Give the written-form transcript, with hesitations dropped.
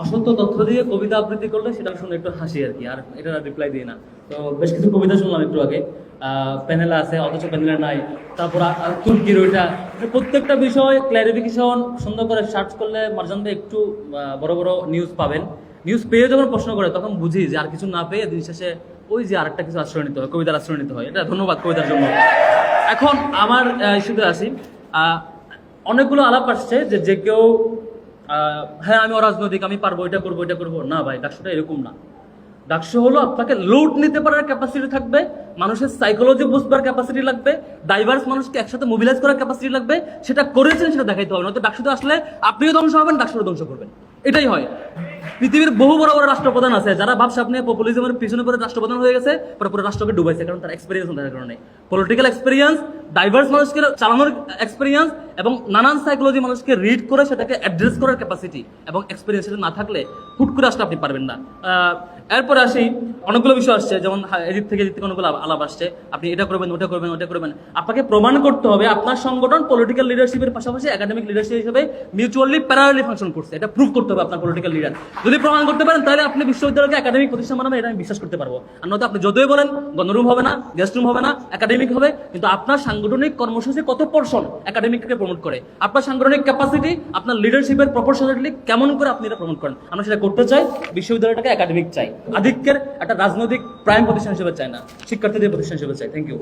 অসত্য তথ্য দিয়ে কবিতা আবৃত্তি করলে সেটা শুনে একটু হাসি আর কি, আর এটা রিপ্লাই দিই না। তো বেশ কিছু কবিতা শুনলাম একটু আগে, প্যানেলে আছে অথচ প্যানেলে নাই, তারপর তুর্কির ওইটা, প্রত্যেকটা বিষয় ক্ল্যারিফিকেশন সুন্দর করে সার্চ করলে মারজান ভাই একটু বড় বড় নিউজ পাবেন। নিউজ পেয়ে যখন প্রশ্ন করে তখন বুঝি যে আর কিছু না পেয়ে দিন শেষে ওই যে আরেকটা কিছু আশ্রয় নিতে হয়, কবিতার আশ্রয় নিতে হয়। এটা ধন্যবাদ কবিতার জন্য। এখন আমার ইস্যুতে আসি। অনেকগুলো আলাপ আসছে যে যে কেউ হ্যাঁ আমি অরাজনৈতিক, আমি পারবো, এটা করবো এটা করবো না। ভাই ডাকসুটা এরকম না। ডাকসু হলো আপনাকে লোড নিতে পারার ক্যাপাসিটি থাকবে, মানুষের সাইকোলজি বুঝবার ক্যাপাসিটি লাগবে, ডাইভার্স মানুষকে একসাথে মোবিলাইজ করার ক্যাপাসিটি লাগবে। সেটা করেছেন, সেটা দেখাইতে হবে। নয়তো ডাকসুতে আসলে আপনিও ধ্বংস হবেন, ডাকসুরও ধ্বংস করবেন। এটাই হয়। পৃথিবীর বহু বড় বড় রাষ্ট্রপ্রধান আছে যারা ভাবছে আপনি পপুলিজমের পিছনে পরে রাষ্ট্রপ্রধান হয়ে গেছে, পরে পুরো রাষ্ট্রকে ডুবাইছে, কারণ তার এক্সপিরিয়েন্স থাকার কারণে। পলিটিক্যাল এক্সপিরিয়েন্স, ডাইভার্স মানুষকে চালানোর এক্সপিরিয়েন্স এবং নানান সাইকোলজি মানুষকে রিড করে সেটাকে অ্যাড্রেস করার ক্যাপাসিটি এবং এক্সপিরিয়েন্স না থাকলে হুট করে আসলে আপনি পারবেন না। এরপরে আসি, অনেকগুলো বিষয় আসছে, যেমন এদিক থেকে অনেকগুলো আলাপ আসছে, আপনি এটা করবেন ওটা করবেন ওটা করবেন। আপনাকে প্রমাণ করতে হবে আপনার সংগঠন পলিটিক্যাল লিডারশিপের পাশাপাশি একাডেমিক লিডারশিপ হিসেবে মিউচুয়ালি প্যারালালি ফাংশন করছে। এটা প্রুভ করতে হবে আপনার পলিটিক্যাল লিডার। যদি প্রমাণ করতে পারেন তাহলে আপনি বিশ্ববিদ্যালয়কে একাডেমিক প্রতিষ্ঠান বানাবেন, এটা আমি বিশ্বাস করতে পারবো। আর নয়তো আপনি যতই বলেন গণরুম হবে না, গেস্ট রুম হবে না, একাডেমিক হবে, কিন্তু আপনার সাংগঠনিক কর্মসূচি কত পোর্শন একাডেমিককে প্রমোট করে, আপনার সাংগঠনিক ক্যাপাসিটি, আপনার লিডারশিপের প্রপোর্শনালিটি কেমন করে আপনি এটা প্রমোট করেন। আমরা সেটা করতে চাই। বিশ্ববিদ্যালয়টাকে একাডেমিক চাই, আধিক্যের একটা রাজনৈতিক প্রাইম প্রতিষ্ঠান হিসেবে চাই না, শিক্ষার্থীদের প্রতিষ্ঠান হিসেবে চাই। Thank you.